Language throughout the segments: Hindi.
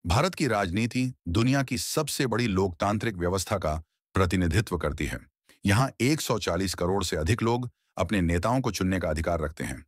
भारत की राजनीति दुनिया की सबसे बड़ी लोकतांत्रिक व्यवस्था का प्रतिनिधित्व करती है। यहाँ 140 करोड़ से अधिक लोग अपने नेताओं को चुनने का अधिकार रखते हैं।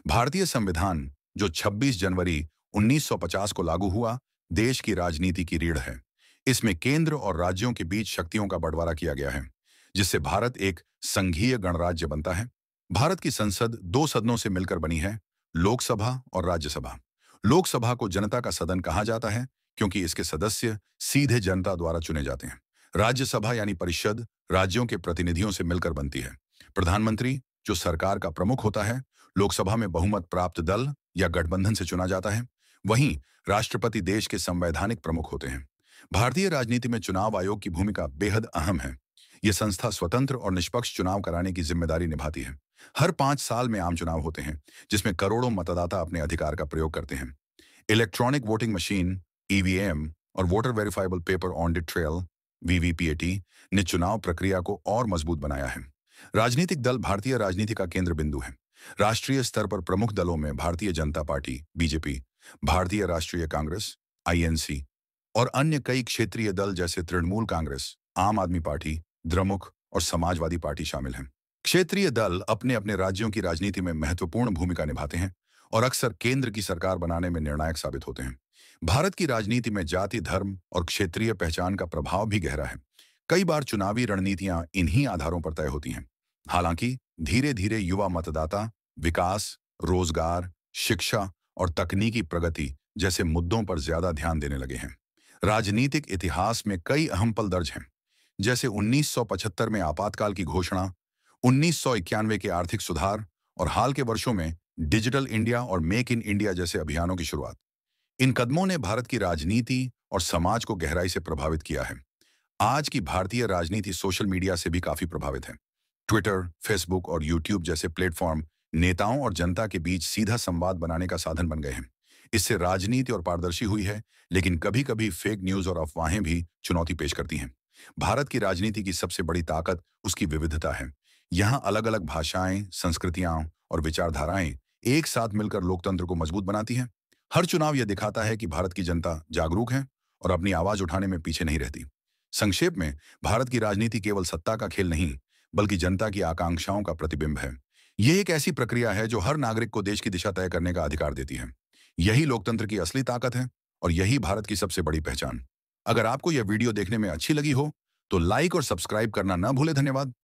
भारतीय संविधान, जो 26 जनवरी 1950 को लागू हुआ, देश की राजनीति की रीढ़ है। इसमें केंद्र और राज्यों के बीच शक्तियों का बंटवारा किया गया है, जिससे भारत एक संघीय गणराज्य बनता है। भारत की संसद दो सदनों से मिलकर बनी है, लोकसभा और राज्यसभा। लोकसभा को जनता का सदन कहा जाता है, क्योंकि इसके सदस्य सीधे जनता द्वारा चुने जाते हैं। राज्यसभा यानी परिषद राज्यों के प्रतिनिधियों से मिलकर बनती है। प्रधानमंत्री, जो सरकार का प्रमुख होता है, लोकसभा में बहुमत प्राप्त दल या गठबंधन से चुना जाता है। वहीं राष्ट्रपति देश के संवैधानिक प्रमुख होते हैं। भारतीय राजनीति में चुनाव आयोग की भूमिका बेहद अहम है। यह संस्था स्वतंत्र और निष्पक्ष चुनाव कराने की जिम्मेदारी निभाती है। हर 5 साल में आम चुनाव होते हैं, जिसमें करोड़ों मतदाता अपने अधिकार का प्रयोग करते हैं। इलेक्ट्रॉनिक वोटिंग मशीन ईवीएम और voter verifiable paper audit trail VVPAT ने चुनाव प्रक्रिया को और मजबूत बनाया है। राजनीतिक दल भारतीय राजनीति का केंद्र बिंदु है। राष्ट्रीय स्तर पर प्रमुख दलों में भारतीय जनता पार्टी बीजेपी, भारतीय राष्ट्रीय कांग्रेस आईएनसी और अन्य कई क्षेत्रीय दल जैसे तृणमूल कांग्रेस, आम आदमी पार्टी, द्रमुक और समाजवादी पार्टी शामिल हैं। क्षेत्रीय दल अपने अपने राज्यों की राजनीति में महत्वपूर्ण भूमिका निभाते हैं और अक्सर केंद्र की सरकार बनाने में निर्णायक साबित होते हैं। भारत की राजनीति में जाति, धर्म और क्षेत्रीय पहचान का प्रभाव भी गहरा है। कई बार चुनावी रणनीतियां इन्हीं आधारों पर तय होती हैं। हालांकि धीरे धीरे युवा मतदाता विकास, रोजगार, शिक्षा और तकनीकी प्रगति जैसे मुद्दों पर ज्यादा ध्यान देने लगे हैं। राजनीतिक इतिहास में कई अहम पल दर्ज हैं, जैसे 1975 में आपातकाल की घोषणा, 1991 के आर्थिक सुधार और हाल के वर्षों में डिजिटल इंडिया और मेक इन इंडिया जैसे अभियानों की शुरुआत। इन कदमों ने भारत की राजनीति और समाज को गहराई से प्रभावित किया है। आज की भारतीय राजनीति सोशल मीडिया से भी काफी प्रभावित है। ट्विटर, फेसबुक और यूट्यूब जैसे प्लेटफॉर्म नेताओं और जनता के बीच सीधा संवाद बनाने का साधन बन गए हैं। इससे राजनीति और पारदर्शी हुई है, लेकिन कभी-कभी फेक न्यूज और अफवाहें भी चुनौती पेश करती हैं। भारत की राजनीति की सबसे बड़ी ताकत उसकी विविधता है। यहाँ अलग-अलग भाषाएं, संस्कृतियां और विचारधाराएं एक साथ मिलकर लोकतंत्र को मजबूत बनाती हैं। हर चुनाव यह दिखाता है कि भारत की जनता जागरूक है और अपनी आवाज उठाने में पीछे नहीं रहती। संक्षेप में, भारत की राजनीति केवल सत्ता का खेल नहीं, बल्कि जनता की आकांक्षाओं का प्रतिबिंब है। यह एक ऐसी प्रक्रिया है जो हर नागरिक को देश की दिशा तय करने का अधिकार देती है। यही लोकतंत्र की असली ताकत है और यही भारत की सबसे बड़ी पहचान। अगर आपको यह वीडियो देखने में अच्छी लगी हो, तो लाइक और सब्सक्राइब करना ना भूलें। धन्यवाद।